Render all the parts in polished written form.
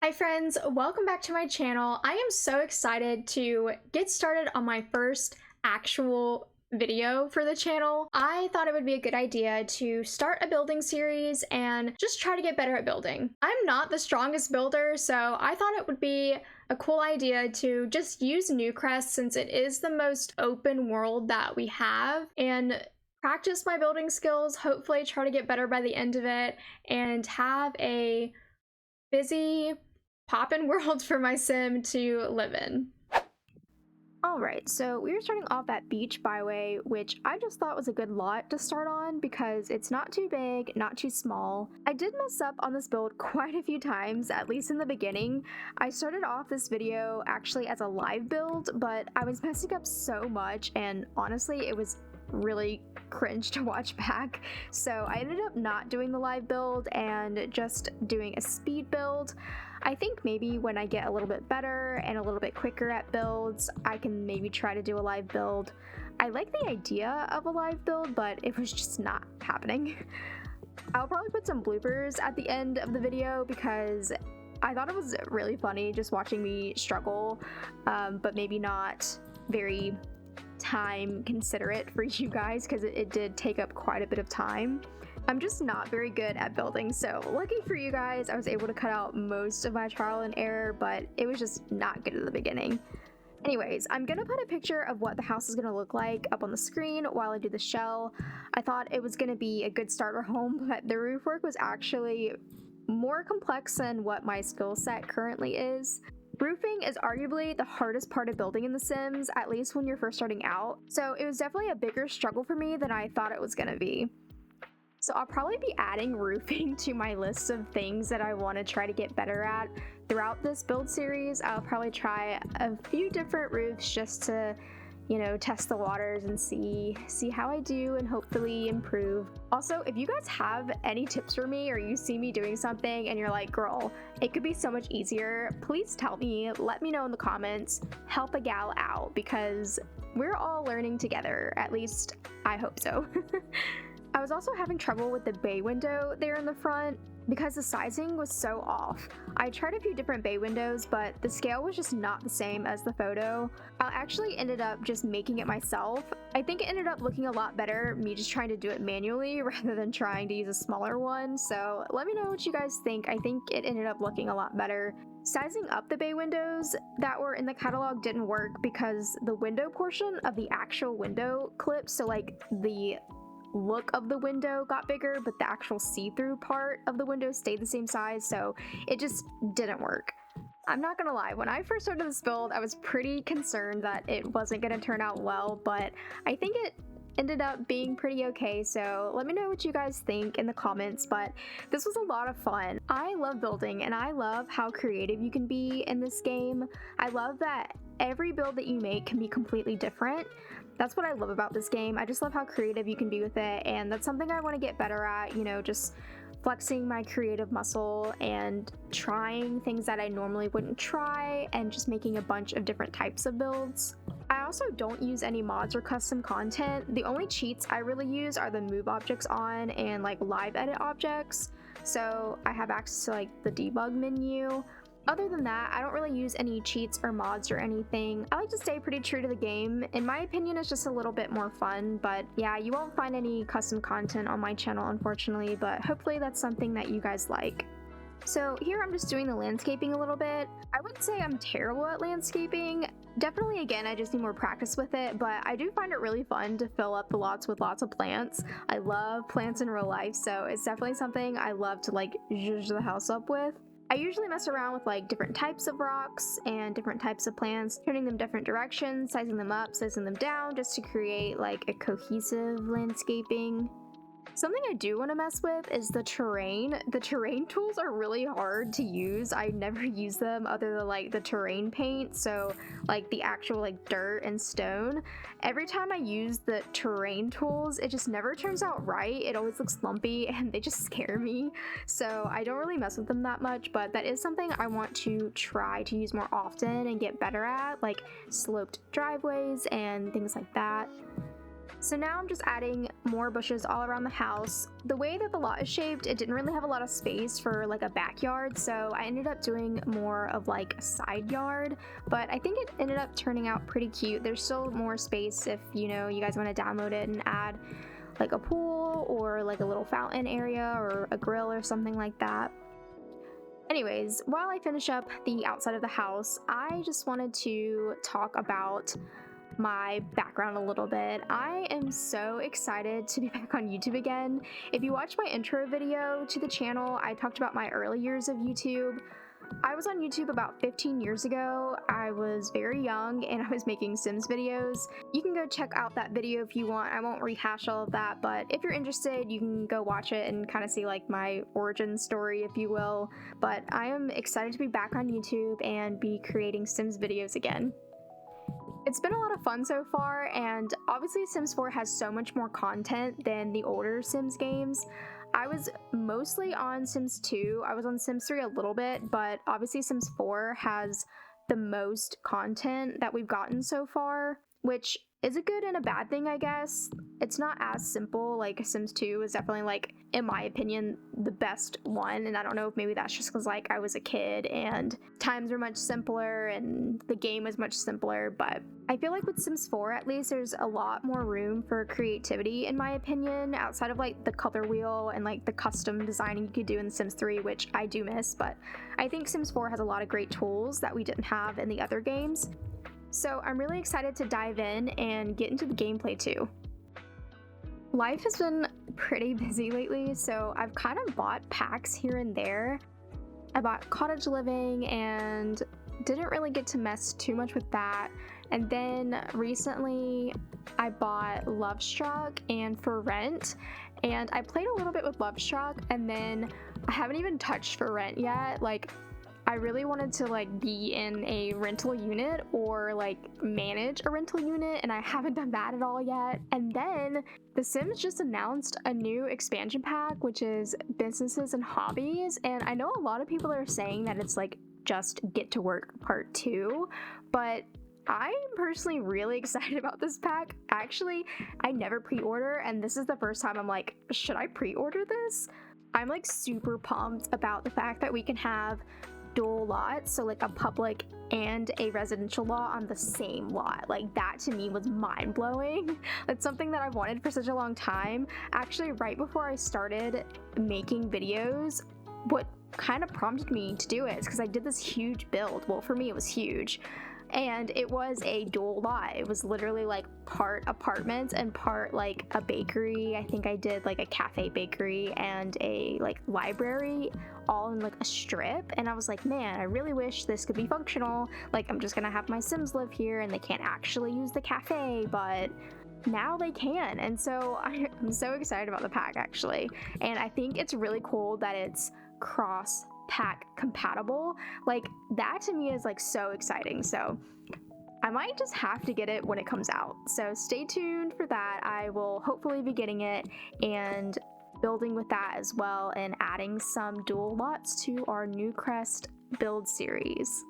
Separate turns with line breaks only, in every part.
Hi friends, welcome back to my channel. I am so excited to get started on my first actual video for the channel. I thought it would be a good idea to start a building series and just try to get better at building. I'm not the strongest builder, so I thought it would be a cool idea to just use Newcrest since it is the most open world that we have, and practice my building skills, hopefully try to get better by the end of it, and have a busy poppin' world for my sim to live in. Alright, so we were starting off at Beach Byway, which I just thought was a good lot to start on because it's not too big, not too small. I did mess up on this build quite a few times, at least in the beginning. I started off this video actually as a live build, but I was messing up so much, and honestly it was really cringe to watch back. So I ended up not doing the live build and just doing a speed build. I think maybe when I get a little bit better and a little bit quicker at builds, I can maybe try to do a live build. I like the idea of a live build, but it was just not happening. I'll probably put some bloopers at the end of the video because I thought it was really funny just watching me struggle, but maybe not very time considerate for you guys because it did take up quite a bit of time. I'm just not very good at building, so lucky for you guys, I was able to cut out most of my trial and error, but it was just not good at the beginning. Anyways, I'm gonna put a picture of what the house is gonna look like up on the screen while I do the shell. I thought it was gonna be a good starter home, but the roof work was actually more complex than what my skill set currently is. Roofing is arguably the hardest part of building in The Sims, at least when you're first starting out, so it was definitely a bigger struggle for me than I thought it was gonna be. So I'll probably be adding roofing to my list of things that I want to try to get better at throughout this build series. I'll probably try a few different roofs just to, you know, test the waters and see how I do and hopefully improve. Also, if you guys have any tips for me or you see me doing something and you're like, girl, it could be so much easier, please tell me, let me know in the comments, help a gal out because we're all learning together, at least I hope so. I was also having trouble with the bay window there in the front because the sizing was so off. I tried a few different bay windows, but the scale was just not the same as the photo. I actually ended up just making it myself. I think it ended up looking a lot better, me just trying to do it manually rather than trying to use a smaller one, so let me know what you guys think. I think it ended up looking a lot better. Sizing up the bay windows that were in the catalog didn't work because the window portion of the actual window clip, so like the look of the window got bigger, but the actual see-through part of the window stayed the same size, so it just didn't work. I'm not gonna lie, when I first started this build, I was pretty concerned that it wasn't gonna turn out well, but I think it ended up being pretty okay, so let me know what you guys think in the comments, but this was a lot of fun. I love building, and I love how creative you can be in this game. I love that every build that you make can be completely different. That's what I love about this game. I just love how creative you can be with it, and that's something I want to get better at, you know, just flexing my creative muscle and trying things that I normally wouldn't try and just making a bunch of different types of builds. I also don't use any mods or custom content. The only cheats I really use are the move objects on and like live edit objects, so I have access to like the debug menu. Other than that, I don't really use any cheats or mods or anything. I like to stay pretty true to the game. In my opinion, it's just a little bit more fun, but yeah, you won't find any custom content on my channel, unfortunately, but hopefully that's something that you guys like. So here I'm just doing the landscaping a little bit. I wouldn't say I'm terrible at landscaping. Definitely, again, I just need more practice with it, but I do find it really fun to fill up the lots with lots of plants. I love plants in real life, so it's definitely something I love to like zhuzh the house up with. I usually mess around with like different types of rocks and different types of plants, turning them different directions, sizing them up, sizing them down, just to create like a cohesive landscaping. Something I do want to mess with is the terrain. The terrain tools are really hard to use. I never use them other than like the terrain paint, so like the actual like dirt and stone. Every time I use the terrain tools, it just never turns out right. It always looks lumpy and they just scare me. So I don't really mess with them that much, but that is something I want to try to use more often and get better at, like sloped driveways and things like that. So now I'm just adding more bushes all around the house. The way that the lot is shaped, it didn't really have a lot of space for like a backyard, so I ended up doing more of like a side yard, but I think it ended up turning out pretty cute. There's still more space if, you know, you guys want to download it and add like a pool or like a little fountain area or a grill or something like that. Anyways, while I finish up the outside of the house, I just wanted to talk about my background a little bit. I am so excited to be back on YouTube again. If you watched my intro video to the channel, I talked about my early years of YouTube. I was on YouTube about 15 years ago. I was very young and I was making Sims videos. You can go check out that video if you want. I won't rehash all of that, but if you're interested, you can go watch it and kind of see like my origin story, if you will. But I am excited to be back on YouTube and be creating Sims videos again. It's been a lot of fun so far, and obviously Sims 4 has so much more content than the older Sims games. I was mostly on Sims 2, I was on Sims 3 a little bit, but obviously Sims 4 has the most content that we've gotten so far, which is a good and a bad thing, I guess. It's not as simple. Like Sims 2 is definitely, like, in my opinion, the best one, and I don't know if maybe that's just because like I was a kid and times were much simpler and the game was much simpler, but I feel like with Sims 4 at least there's a lot more room for creativity in my opinion, outside of like the color wheel and like the custom designing you could do in Sims 3, which I do miss, but I think Sims 4 has a lot of great tools that we didn't have in the other games. So I'm really excited to dive in and get into the gameplay too. Life has been pretty busy lately, so I've kind of bought packs here and there. I bought Cottage Living and didn't really get to mess too much with that. And then recently I bought Lovestruck and For Rent, and I played a little bit with Lovestruck, and then I haven't even touched For Rent yet. Like, I really wanted to like be in a rental unit or like manage a rental unit, and I haven't done that at all yet. And then The Sims just announced a new expansion pack, which is Businesses and Hobbies, and I know a lot of people are saying that it's like just Get to Work Part 2, but I'm personally really excited about this pack. Actually, I never pre-order, and this is the first time I'm like, should I pre-order this? I'm like super pumped about the fact that we can have dual lots, so like a public and a residential lot on the same lot. Like, that to me was mind-blowing. It's something that I've wanted for such a long time. Actually, right before I started making videos, what kind of prompted me to do it is because I did this huge build. Well, for me it was huge, and it was a dual lot. It was literally like part apartments and part like a bakery. I think I did like a cafe bakery and a like library all in like a strip, and I was like, man, I really wish this could be functional. Like, I'm just gonna have my Sims live here and they can't actually use the cafe, but now they can. And so I'm so excited about the pack actually, and I think it's really cool that it's cross pack compatible. Like, that to me is like so exciting. So I might just have to get it when it comes out, so stay tuned for that. I will hopefully be getting it and building with that as well, and adding some dual lots to our Newcrest build series.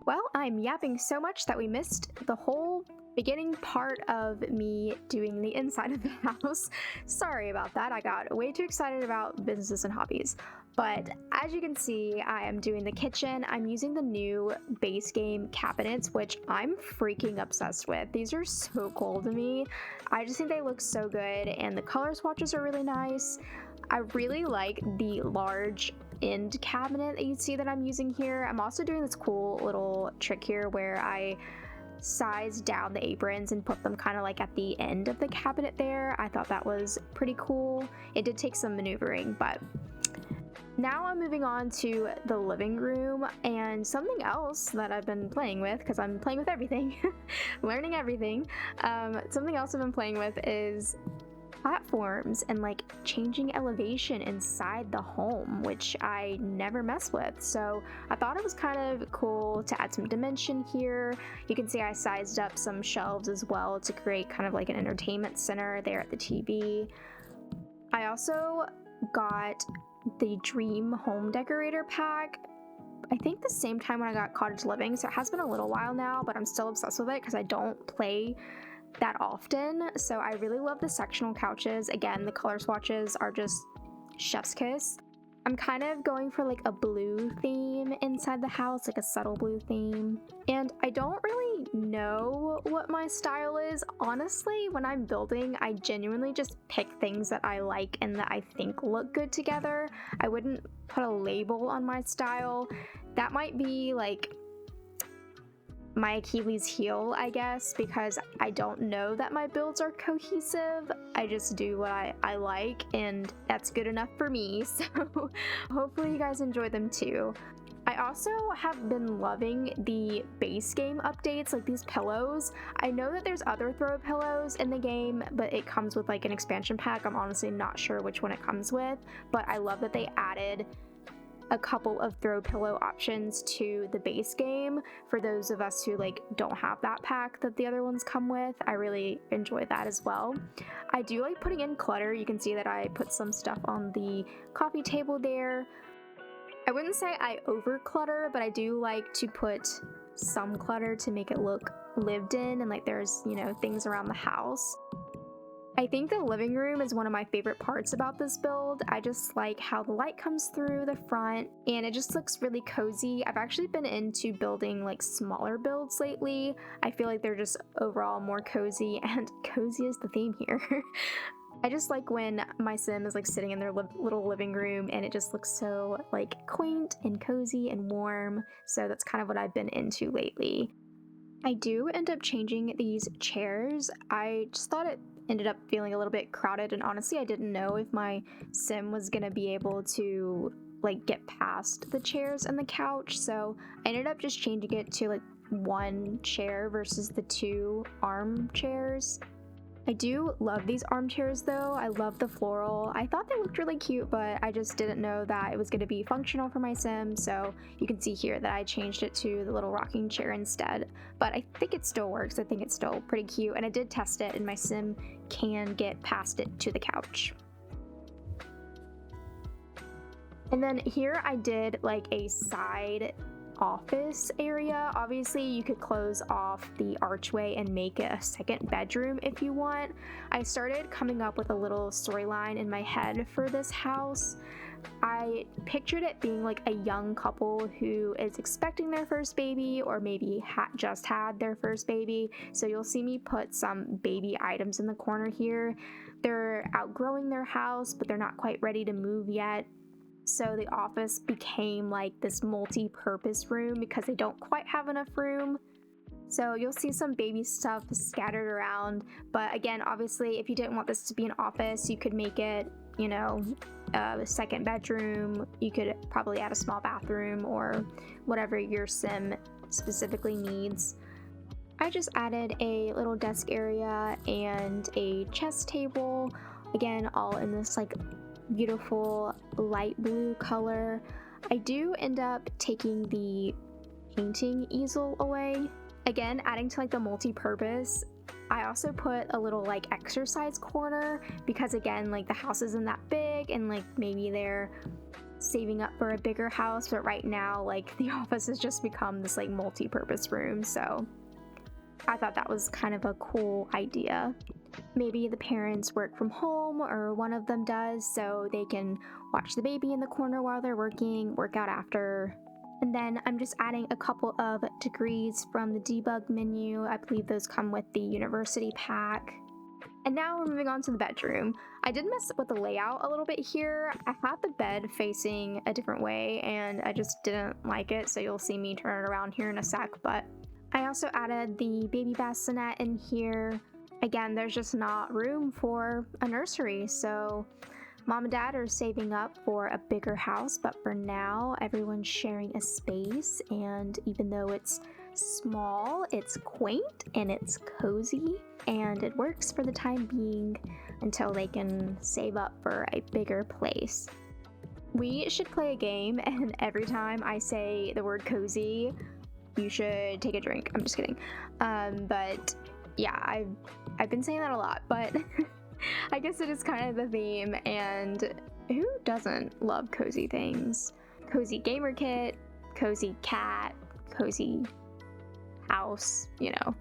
Well, I'm yapping so much that we missed the whole beginning part of me doing the inside of the house. Sorry about that. I got way too excited about Businesses and Hobbies. But as you can see, I am doing the kitchen. I'm using the new base game cabinets, which I'm freaking obsessed with. These are so cool to me. I just think they look so good, and the color swatches are really nice. I really like the large end cabinet that you see that I'm using here. I'm also doing this cool little trick here where I size down the aprons and put them kind of like at the end of the cabinet there. I thought that was pretty cool. It did take some maneuvering, but now I'm moving on to the living room, and something else that I've been playing with, because I'm playing with everything, learning everything. Something else I've been playing with is platforms and like changing elevation inside the home, which I never mess with. So I thought it was kind of cool to add some dimension here. You can see I sized up some shelves as well to create kind of like an entertainment center there at the TV. I also got the Dream Home Decorator pack, I think the same time when I got Cottage Living, so it has been a little while now, but I'm still obsessed with it because I don't play that often, so I really love the sectional couches. Again, the color swatches are just chef's kiss. I'm kind of going for like a blue theme inside the house, like a subtle blue theme. And I don't really know what my style is. Honestly, when I'm building, I genuinely just pick things that I like and that I think look good together. I wouldn't put a label on my style. That might be like my Achilles heel, I guess, because I don't know that my builds are cohesive. I just do what I like, and that's good enough for me, so hopefully you guys enjoy them too. I also have been loving the base game updates, like these pillows. I know that there's other throw pillows in the game, but it comes with like an expansion pack. I'm honestly not sure which one it comes with, but I love that they added a couple of throw pillow options to the base game for those of us who like don't have that pack that the other ones come with. I really enjoy that as well. I do like putting in clutter. You can see that I put some stuff on the coffee table there. I wouldn't say I over clutter, but I do like to put some clutter to make it look lived in and like there's, you know, things around the house. I think the living room is one of my favorite parts about this build. I just like how the light comes through the front and it just looks really cozy. I've actually been into building like smaller builds lately. I feel like they're just overall more cozy, and cozy is the theme here. I just like when my sim is like sitting in their little living room and it just looks so like quaint and cozy and warm. So that's kind of what I've been into lately. I do end up changing these chairs. I just thought it ended up feeling a little bit crowded, and honestly I didn't know if my sim was gonna be able to like get past the chairs and the couch, so I ended up just changing it to like one chair versus the two armchairs. I do love these armchairs though. I love the floral. I thought they looked really cute, but I just didn't know that it was going to be functional for my sim, so you can see here that I changed it to the little rocking chair instead. But I think it still works. I think it's still pretty cute, and I did test it and my sim can get past it to the couch. And then here I did like a side office area. Obviously you could close off the archway and make it a second bedroom if you want. I started coming up with a little storyline in my head for this house. I pictured it being like a young couple who is expecting their first baby, or maybe just had their first baby. So you'll see me put some baby items in the corner here. They're outgrowing their house, but they're not quite ready to move yet. So the office became like this multi-purpose room because they don't quite have enough room. So you'll see some baby stuff scattered around. But again, obviously, if you didn't want this to be an office, you could make it, you know, a second bedroom. You could probably add a small bathroom or whatever your sim specifically needs. I just added a little desk area and a chess table. Again, all in this like beautiful light blue color. I do end up taking the painting easel away. Again, adding to like the multi-purpose. I also put a little like exercise corner because again, like the house isn't that big and like maybe they're saving up for a bigger house, but right now like the office has just become this like multi-purpose room. So I thought that was kind of a cool idea. Maybe the parents work from home or one of them does, so they can watch the baby in the corner while they're working, work out after. And then I'm just adding a couple of degrees from the debug menu. I believe those come with the university pack. And now we're moving on to the bedroom. I did mess with the layout a little bit here. I had the bed facing a different way and I just didn't like it, so you'll see me turn it around here in a sec. But I also added the baby bassinet in here. Again, there's just not room for a nursery, so mom and dad are saving up for a bigger house, but for now, everyone's sharing a space, and even though it's small, it's quaint and it's cozy, and it works for the time being until they can save up for a bigger place. We should play a game, and every time I say the word cozy, you should take a drink. I'm just kidding. But yeah, I've been saying that a lot, but I guess it is kind of the theme, and who doesn't love cozy things? Cozy gamer kit, cozy cat, cozy house, you know.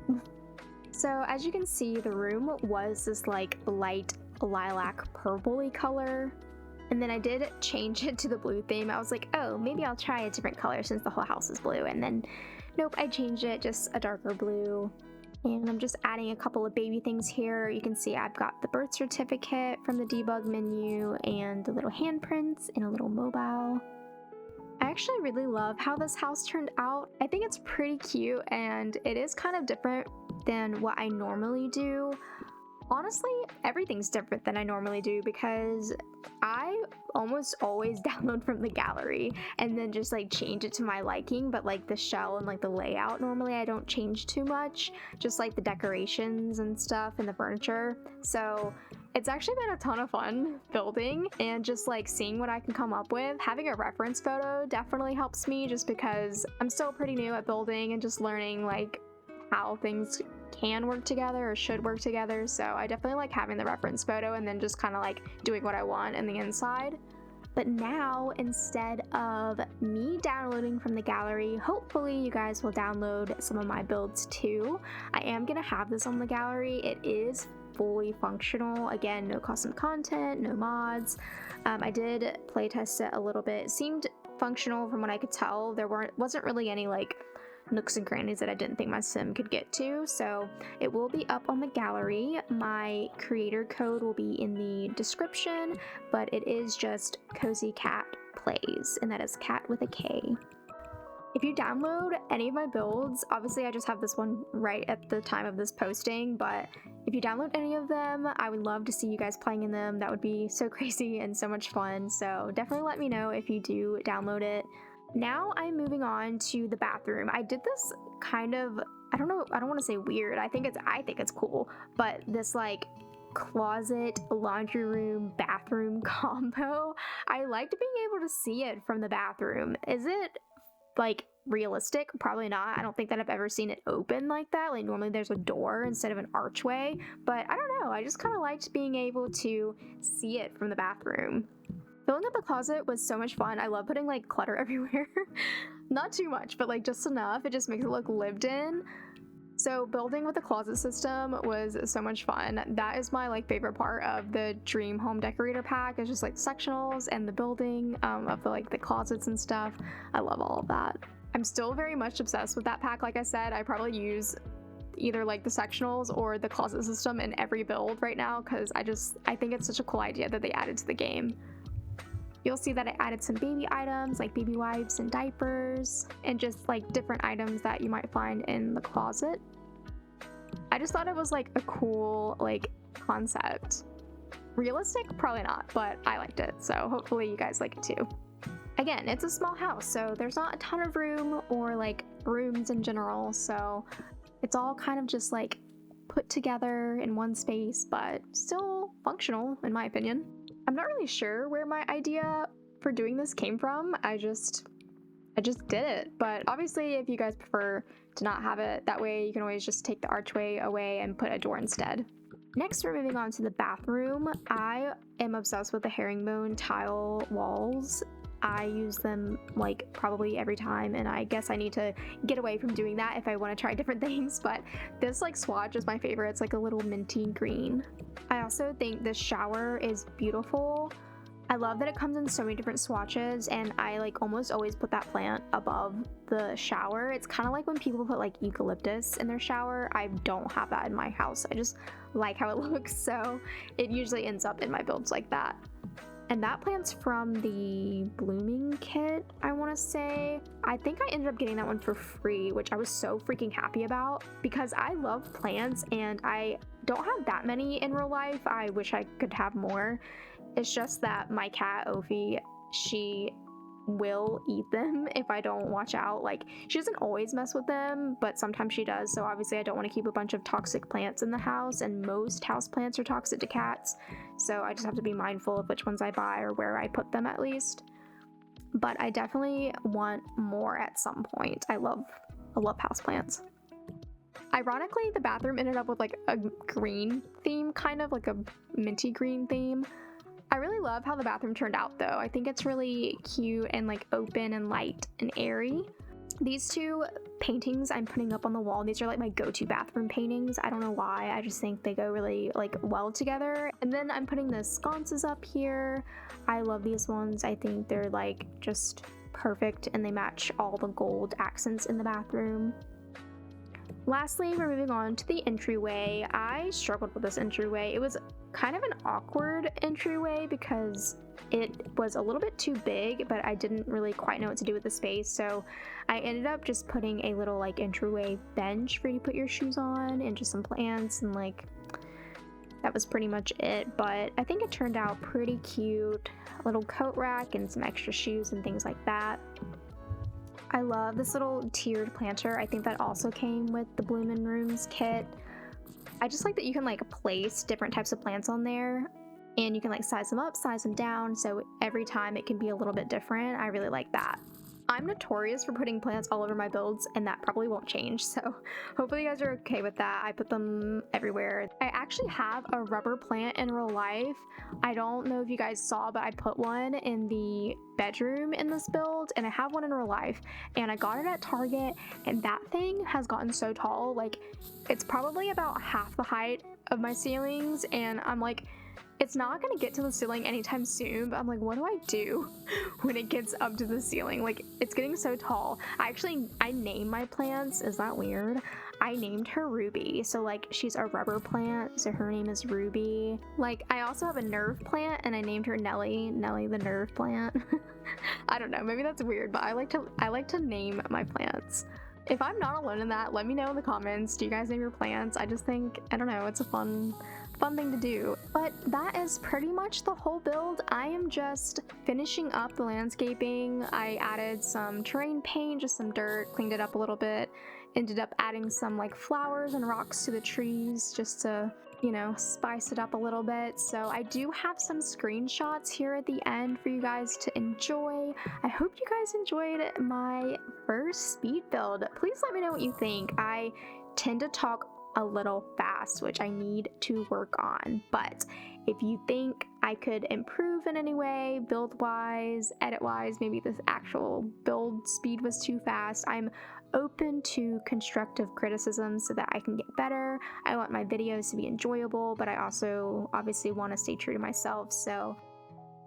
So as you can see, the room was this like light lilac purpley color. And then I did change it to the blue theme. I was like, oh, maybe I'll try a different color since the whole house is blue. And then, nope, I changed it, just a darker blue. And I'm just adding a couple of baby things here. You can see I've got the birth certificate from the debug menu and the little handprints and a little mobile. I actually really love how this house turned out. I think it's pretty cute and it is kind of different than what I normally do. Honestly, everything's different than I normally do because I almost always download from the gallery and then just like change it to my liking, but like the shell and like the layout normally I don't change too much, just like the decorations and stuff and the furniture. So it's actually been a ton of fun building and just like seeing what I can come up with. Having a reference photo definitely helps me just because I'm still pretty new at building and just learning like how things can work together or should work together. So I definitely like having the reference photo and then just kind of like doing what I want in the inside. But now, instead of me downloading from the gallery, hopefully you guys will download some of my builds too. I am gonna have this on the gallery. It is fully functional. Again, no custom content, no mods. I did playtest it a little bit. It seemed functional from what I could tell. There wasn't really any like nooks and crannies that I didn't think my sim could get to, so it will be up on the gallery. My creator code will be in the description, but it is just CozyKatPlays, and that is cat with a K. If you download any of my builds, obviously I just have this one right at the time of this posting, but if you download any of them, I would love to see you guys playing in them. That would be so crazy and so much fun, so definitely let me know if you do download it. Now I'm moving on to the bathroom. I did this kind of, I don't want to say weird. I think it's cool, but this like closet, laundry room, bathroom combo. I liked being able to see it from the bathroom. Is it like realistic? Probably not. I don't think that I've ever seen it open like that. Like normally there's a door instead of an archway, but I don't know. I just kind of liked being able to see it from the bathroom. Filling up the closet was so much fun. I love putting like clutter everywhere. Not too much, but like just enough. It just makes it look lived in. So building with the closet system was so much fun. That is my like favorite part of the Dream Home Decorator pack. It's just like sectionals and the building of the like the closets and stuff. I love all of that. I'm still very much obsessed with that pack. Like I said, I probably use either like the sectionals or the closet system in every build right now because I think it's such a cool idea that they added to the game. You'll see that I added some baby items like baby wipes and diapers and just like different items that you might find in the closet. I just thought it was like a cool like concept. Realistic? Probably not, but I liked it, so hopefully you guys like it too. Again, it's a small house, so there's not a ton of room or like rooms in general, so it's all kind of just like put together in one space, but still functional in my opinion. I'm not really sure where my idea for doing this came from. I just did it, but obviously if you guys prefer to not have it that way, you can always just take the archway away and put a door instead. Next, we're moving on to the bathroom. I am obsessed with the herringbone tile walls. I use them like probably every time, and I guess I need to get away from doing that if I want to try different things, but this like swatch is my favorite. It's like a little minty green. I also think this shower is beautiful. I love that it comes in so many different swatches, and I like almost always put that plant above the shower. It's kind of like when people put like eucalyptus in their shower. I don't have that in my house. I just like how it looks, so it usually ends up in my builds like that. And that plant's from the blooming kit, I want to say. I think I ended up getting that one for free, which I was so freaking happy about because I love plants and I don't have that many in real life. I wish I could have more. It's just that my cat, Ophi, she will eat them if I don't watch out. Like, she doesn't always mess with them, but sometimes she does, so obviously I don't want to keep a bunch of toxic plants in the house, and most house plants are toxic to cats, so I just have to be mindful of which ones I buy or where I put them at least. But I definitely want more at some point. I love houseplants. Ironically, the bathroom ended up with like a green theme, kind of like a minty green theme. I really love how the bathroom turned out though. I think it's really cute and like open and light and airy. These two paintings I'm putting up on the wall, these are like my go-to bathroom paintings. I don't know why, I just think they go really like well together. And then I'm putting the sconces up here. I love these ones. I think they're like just perfect and they match all the gold accents in the bathroom. Lastly, we're moving on to the entryway. I struggled with this entryway. It was kind of an awkward entryway because it was a little bit too big, but I didn't really quite know what to do with the space. So I ended up just putting a little like entryway bench for you to put your shoes on and just some plants, and like that was pretty much it. But I think it turned out pretty cute. A little coat rack and some extra shoes and things like that. I love this little tiered planter. I think that also came with the Bloomin' Rooms kit. I just like that you can like place different types of plants on there and you can like size them up, size them down, so every time it can be a little bit different. I really like that. I'm notorious for putting plants all over my builds, and that probably won't change, so hopefully you guys are okay with that. I put them everywhere. I actually have a rubber plant in real life. I don't know if you guys saw, but I put one in the bedroom in this build, and I have one in real life, and I got it at Target, and that thing has gotten so tall. Like, it's probably about half the height of my ceilings, and I'm like, it's not gonna get to the ceiling anytime soon, but I'm like, what do I do when it gets up to the ceiling? Like, it's getting so tall. I name my plants. Is that weird? I named her Ruby. So like, she's a rubber plant, so her name is Ruby. Like, I also have a nerve plant and I named her Nelly the nerve plant. I don't know, maybe that's weird, but I like to name my plants. If I'm not alone in that, let me know in the comments. Do you guys name your plants? I just think, I don't know, it's a fun thing to do. But that is pretty much the whole build. I am just finishing up the landscaping. I added some terrain paint, just some dirt, cleaned it up a little bit, ended up adding some like flowers and rocks to the trees just to, you know, spice it up a little bit. So I do have some screenshots here at the end for you guys to enjoy. I hope you guys enjoyed my first speed build. Please let me know what you think. I tend to talk a little fast, which I need to work on, but if you think I could improve in any way, build wise, edit wise, maybe this actual build speed was too fast, I'm open to constructive criticism so that I can get better. I want my videos to be enjoyable, but I also obviously want to stay true to myself. So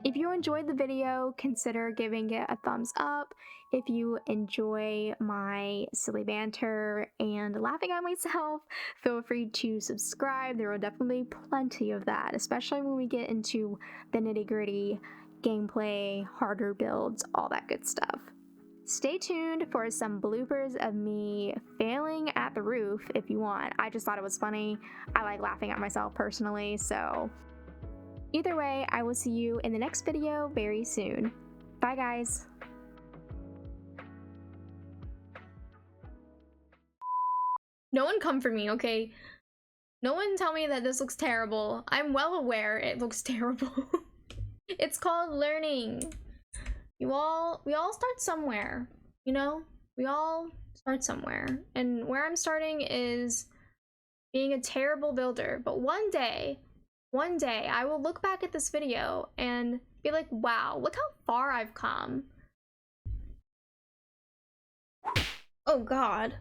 if you enjoyed the video, consider giving it a thumbs up. If you enjoy my silly banter and laughing at myself, feel free to subscribe. There will definitely be plenty of that, especially when we get into the nitty-gritty gameplay, harder builds, all that good stuff. Stay tuned for some bloopers of me failing at the roof if you want. I just thought it was funny. I like laughing at myself personally, so either way, I will see you in the next video very soon. Bye, guys. No one come for me, okay? No one tell me that this looks terrible. I'm well aware it looks terrible. It's called learning. We all start somewhere, you know? We all start somewhere. And where I'm starting is being a terrible builder. But one day, I will look back at this video and be like, wow, look how far I've come. Oh God.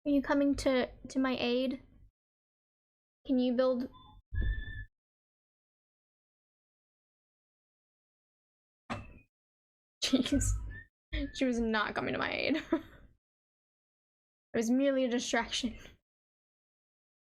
Are you coming to my aid? Can you build? Jeez. She was not coming to my aid. It was merely a distraction.